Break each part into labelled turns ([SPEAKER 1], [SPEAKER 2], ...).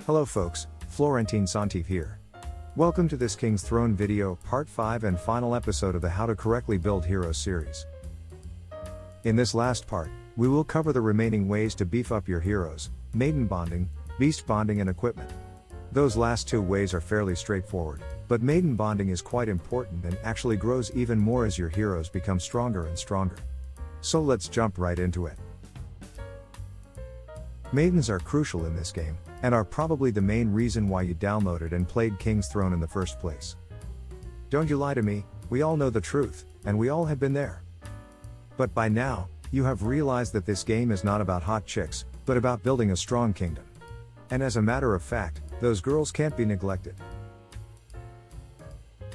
[SPEAKER 1] Hello folks, Florentine Saint-Yves here. Welcome to this King's Throne video, part 5 and final episode of the How to Correctly Build Heroes series. In this last part, we will cover the remaining ways to beef up your heroes, Maiden bonding, Beast bonding and equipment. Those last two ways are fairly straightforward, but Maiden bonding is quite important and actually grows even more as your heroes become stronger and stronger. So let's jump right into it. Maidens are crucial in this game, and are probably the main reason why you downloaded and played King's Throne in the first place. Don't you lie to me, we all know the truth, and we all have been there. But by now, you have realized that this game is not about hot chicks, but about building a strong kingdom. And as a matter of fact, those girls can't be neglected.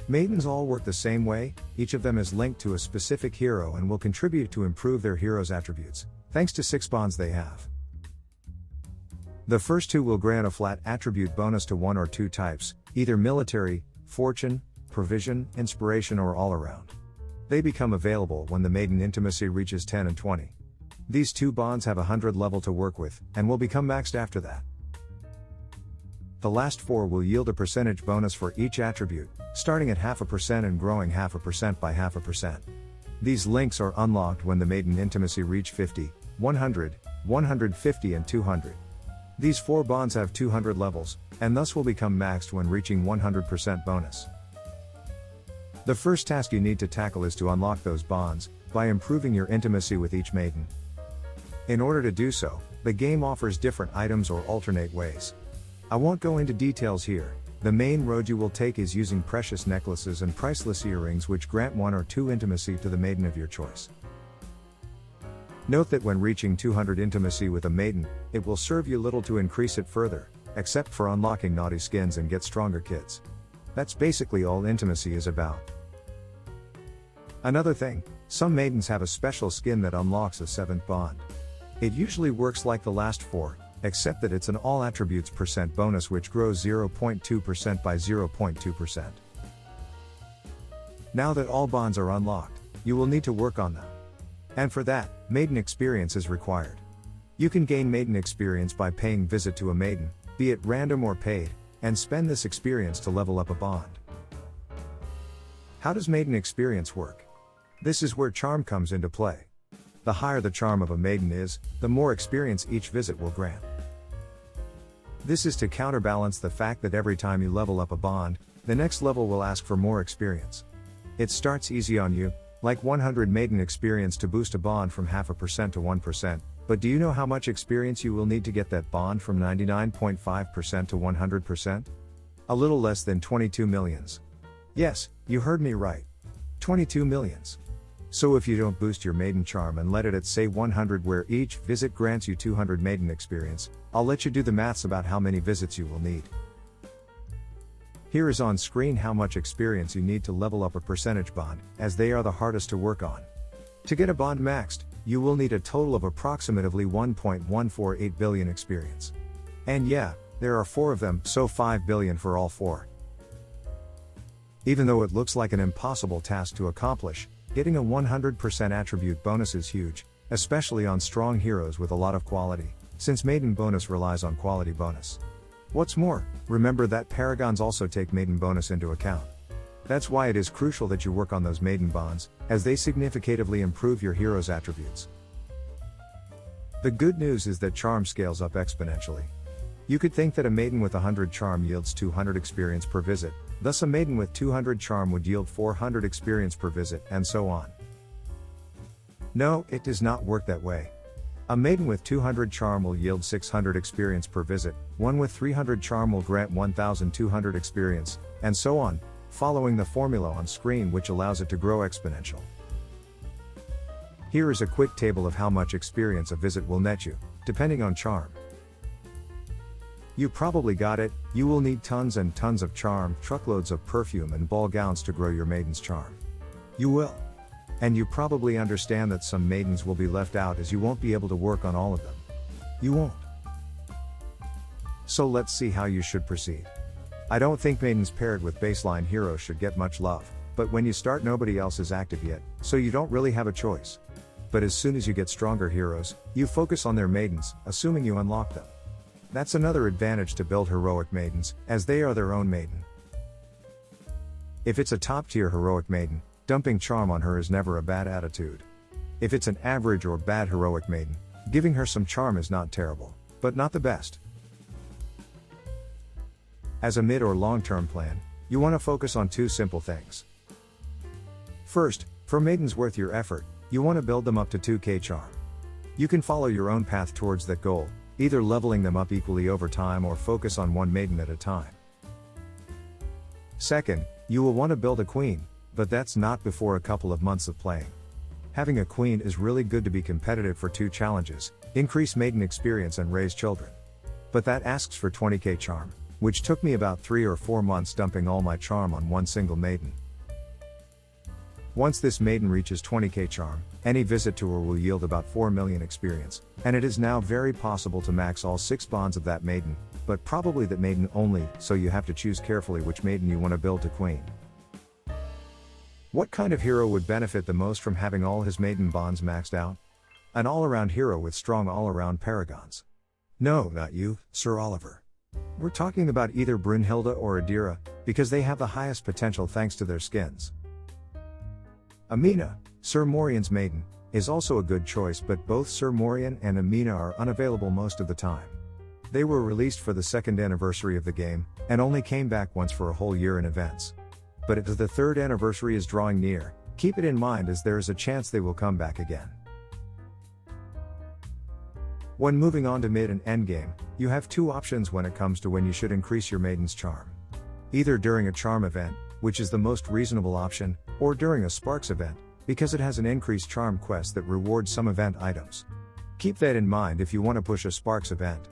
[SPEAKER 1] Maidens all work the same way, each of them is linked to a specific hero and will contribute to improve their hero's attributes, thanks to 6 bonds they have. The first 2 will grant a flat attribute bonus to 1 or 2 types, either military, fortune, provision, inspiration or all around. They become available when the Maiden intimacy reaches 10 and 20. These 2 bonds have a 100 level to work with, and will become maxed after that. The last 4 will yield a percentage bonus for each attribute, starting at 0.5% and growing 0.5% by 0.5%. These links are unlocked when the Maiden intimacy reach 50, 100, 150 and 200. These 4 bonds have 200 levels, and thus will become maxed when reaching 100% bonus. The first task you need to tackle is to unlock those bonds, by improving your intimacy with each maiden. In order to do so, the game offers different items or alternate ways. I won't go into details here. The main road you will take is using precious necklaces and priceless earrings which grant 1 or 2 intimacy to the maiden of your choice. Note that when reaching 200 intimacy with a maiden, it will serve you little to increase it further, except for unlocking naughty skins and get stronger kids. That's basically all intimacy is about. Another thing, some maidens have a special skin that unlocks a 7th bond. It usually works like the last 4, except that it's an all attributes percent bonus which grows 0.2% by 0.2%. Now that all bonds are unlocked, you will need to work on them. And for that, Maiden experience is required. You can gain Maiden experience by paying visit to a maiden, be it random or paid, and spend this experience to level up a bond. How does Maiden experience work? This is where charm comes into play. The higher the charm of a maiden is, the more experience each visit will grant. This is to counterbalance the fact that every time you level up a bond, the next level will ask for more experience. It starts easy on you, like 100 Maiden experience to boost a bond from 0.5% to 1%, but do you know how much experience you will need to get that bond from 99.5% to 100%? A little less than 22 millions. Yes, you heard me right. 22 millions. So if you don't boost your Maiden charm and let it at say 100 where each visit grants you 200 Maiden experience, I'll let you do the maths about how many visits you will need. Here is on screen how much experience you need to level up a percentage bond, as they are the hardest to work on. To get a bond maxed, you will need a total of approximately 1.148 billion experience. And yeah, there are 4 of them, so 5 billion for all 4. Even though it looks like an impossible task to accomplish, getting a 100% attribute bonus is huge, especially on strong heroes with a lot of quality, since Maiden bonus relies on quality bonus. What's more, remember that paragons also take Maiden bonus into account. That's why it is crucial that you work on those Maiden bonds, as they significantly improve your hero's attributes. The good news is that charm scales up exponentially. You could think that a maiden with 100 charm yields 200 experience per visit, thus a maiden with 200 charm would yield 400 experience per visit, and so on. No, it does not work that way. A maiden with 200 charm will yield 600 experience per visit, one with 300 charm will grant 1200 experience, and so on, following the formula on screen which allows it to grow exponential. Here is a quick table of how much experience a visit will net you, depending on charm. You probably got it, you will need tons and tons of charm, truckloads of perfume and ball gowns to grow your maiden's charm. You will. And you probably understand that some maidens will be left out as you won't be able to work on all of them. You won't. So let's see how you should proceed. I don't think maidens paired with baseline heroes should get much love, but when you start nobody else is active yet, so you don't really have a choice. But as soon as you get stronger heroes, you focus on their maidens, assuming you unlock them. That's another advantage to build heroic maidens, as they are their own maiden. If it's a top-tier heroic maiden, dumping charm on her is never a bad attitude. If it's an average or bad heroic maiden, giving her some charm is not terrible, but not the best. As a mid or long-term plan, you want to focus on two simple things. First, for maidens worth your effort, you want to build them up to 2k charm. You can follow your own path towards that goal, either leveling them up equally over time or focus on one maiden at a time. Second, you will want to build a queen, but that's not before a couple of months of playing. Having a queen is really good to be competitive for two challenges: increase maiden experience and raise children. But that asks for 20k charm, which took me about 3 or 4 months dumping all my charm on one single maiden. Once this maiden reaches 20k charm, any visit to her will yield about 4 million experience, and it is now very possible to max all 6 bonds of that maiden, but probably that maiden only, so you have to choose carefully which maiden you want to build to queen. What kind of hero would benefit the most from having all his maiden bonds maxed out? An all-around hero with strong all-around paragons. No, not you, Sir Oliver. We're talking about either Brunhilde or Adira, because they have the highest potential thanks to their skins. Amina, Sir Morian's maiden, is also a good choice, but both Sir Morian and Amina are unavailable most of the time. They were released for the 2nd anniversary of the game, and only came back once for a whole year in events. But as the 3rd anniversary is drawing near, keep it in mind as there is a chance they will come back again. When moving on to mid and end game, you have two options when it comes to when you should increase your maiden's charm. Either during a charm event, which is the most reasonable option, or during a Sparks event, because it has an increased charm quest that rewards some event items. Keep that in mind if you want to push a Sparks event.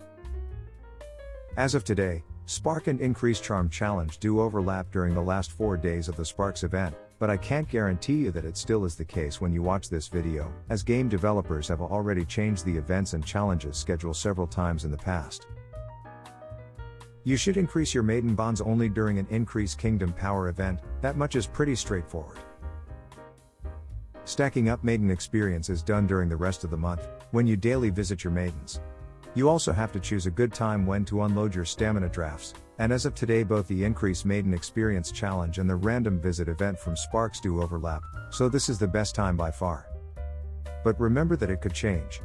[SPEAKER 1] As of today, Spark and Increased Charm Challenge do overlap during the last 4 days of the Sparks event, but I can't guarantee you that it still is the case when you watch this video, as game developers have already changed the events and challenges schedule several times in the past. You should increase your maiden bonds only during an Increased Kingdom Power event, that much is pretty straightforward. Stacking up maiden experience is done during the rest of the month, when you daily visit your maidens. You also have to choose a good time when to unload your stamina drafts, and as of today both the Increase Maiden Experience Challenge and the Random Visit event from Sparks do overlap, so this is the best time by far. But remember that it could change.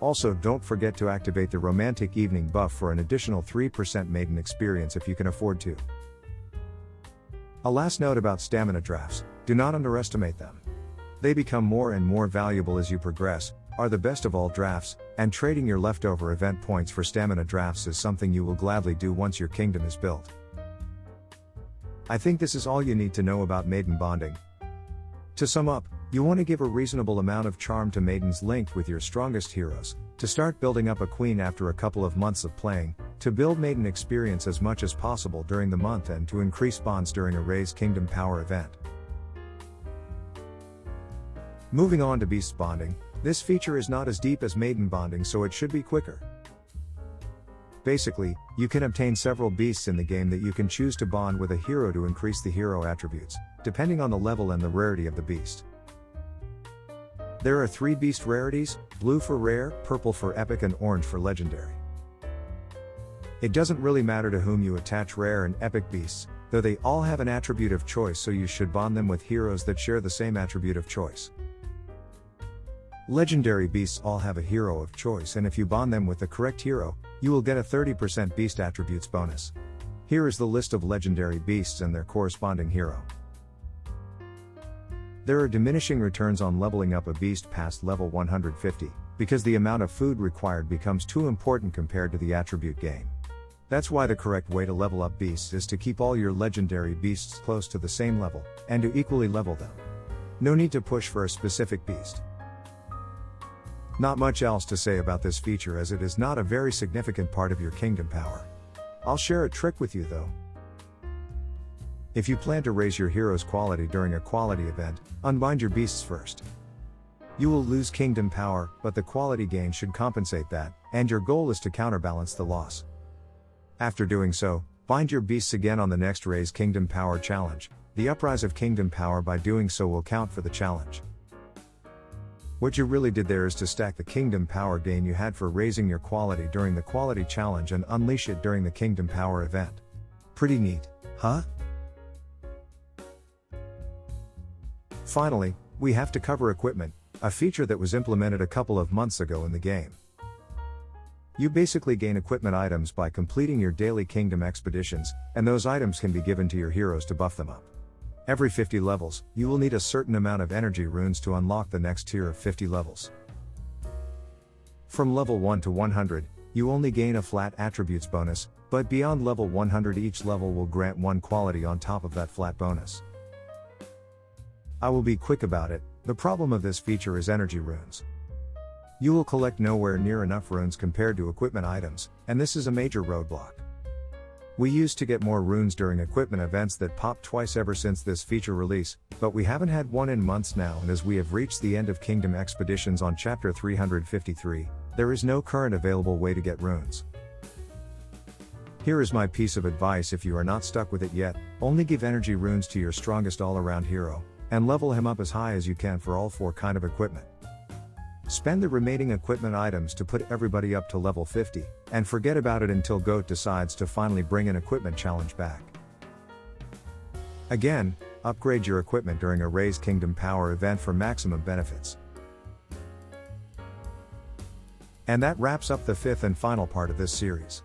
[SPEAKER 1] Also, don't forget to activate the Romantic Evening buff for an additional 3% maiden experience if you can afford to. A last note about stamina drafts: do not underestimate them. They become more and more valuable as you progress, are the best of all drafts, and trading your leftover event points for stamina drafts is something you will gladly do once your kingdom is built. I think this is all you need to know about maiden bonding. To sum up, you want to give a reasonable amount of charm to maidens linked with your strongest heroes, to start building up a queen after a couple of months of playing, to build maiden experience as much as possible during the month, and to increase bonds during a Raise Kingdom Power event. Moving on to beast bonding, this feature is not as deep as maiden bonding, so it should be quicker. Basically, you can obtain several beasts in the game that you can choose to bond with a hero to increase the hero attributes, depending on the level and the rarity of the beast. There are 3 beast rarities: blue for rare, purple for epic, and orange for legendary. It doesn't really matter to whom you attach rare and epic beasts, though they all have an attribute of choice, so you should bond them with heroes that share the same attribute of choice. Legendary beasts all have a hero of choice, and if you bond them with the correct hero, you will get a 30% beast attributes bonus. Here is the list of legendary beasts and their corresponding hero. There are diminishing returns on leveling up a beast past level 150, because the amount of food required becomes too important compared to the attribute gain. That's why the correct way to level up beasts is to keep all your legendary beasts close to the same level, and to equally level them. No need to push for a specific beast. Not much else to say about this feature, as it is not a very significant part of your kingdom power. I'll share a trick with you though. If you plan to raise your hero's quality during a quality event, unbind your beasts first. You will lose kingdom power, but the quality gain should compensate that, and your goal is to counterbalance the loss. After doing so, bind your beasts again on the next Raise Kingdom Power challenge. The uprise of kingdom power by doing so will count for the challenge. What you really did there is to stack the kingdom power gain you had for raising your quality during the quality challenge and unleash it during the kingdom power event. Pretty neat, huh? Finally, we have to cover equipment, a feature that was implemented a couple of months ago in the game. You basically gain equipment items by completing your daily kingdom expeditions, and those items can be given to your heroes to buff them up. Every 50 levels, you will need a certain amount of energy runes to unlock the next tier of 50 levels. From level 1 to 100, you only gain a flat attributes bonus, but beyond level 100 each level will grant one quality on top of that flat bonus. I will be quick about it, the problem of this feature is energy runes. You will collect nowhere near enough runes compared to equipment items, and this is a major roadblock. We used to get more runes during equipment events that popped twice ever since this feature release, but we haven't had one in months now, and as we have reached the end of Kingdom Expeditions on chapter 353, there is no current available way to get runes. Here is my piece of advice if you are not stuck with it yet, only give energy runes to your strongest all-around hero, and level him up as high as you can for all 4 kind of equipment. Spend the remaining equipment items to put everybody up to level 50, and forget about it until GOAT decides to finally bring an equipment challenge back. Again, upgrade your equipment during a Raise Kingdom Power event for maximum benefits. And that wraps up the 5th and final part of this series.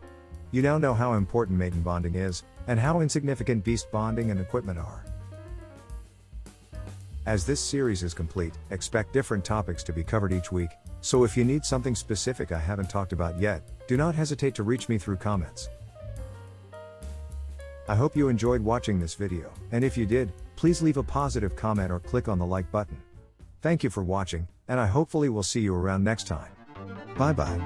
[SPEAKER 1] You now know how important Maiden bonding is, and how insignificant beast bonding and equipment are. As this series is complete, expect different topics to be covered each week, so if you need something specific I haven't talked about yet, do not hesitate to reach me through comments. I hope you enjoyed watching this video, and if you did, please leave a positive comment or click on the like button. Thank you for watching, and I hopefully will see you around next time. Bye bye.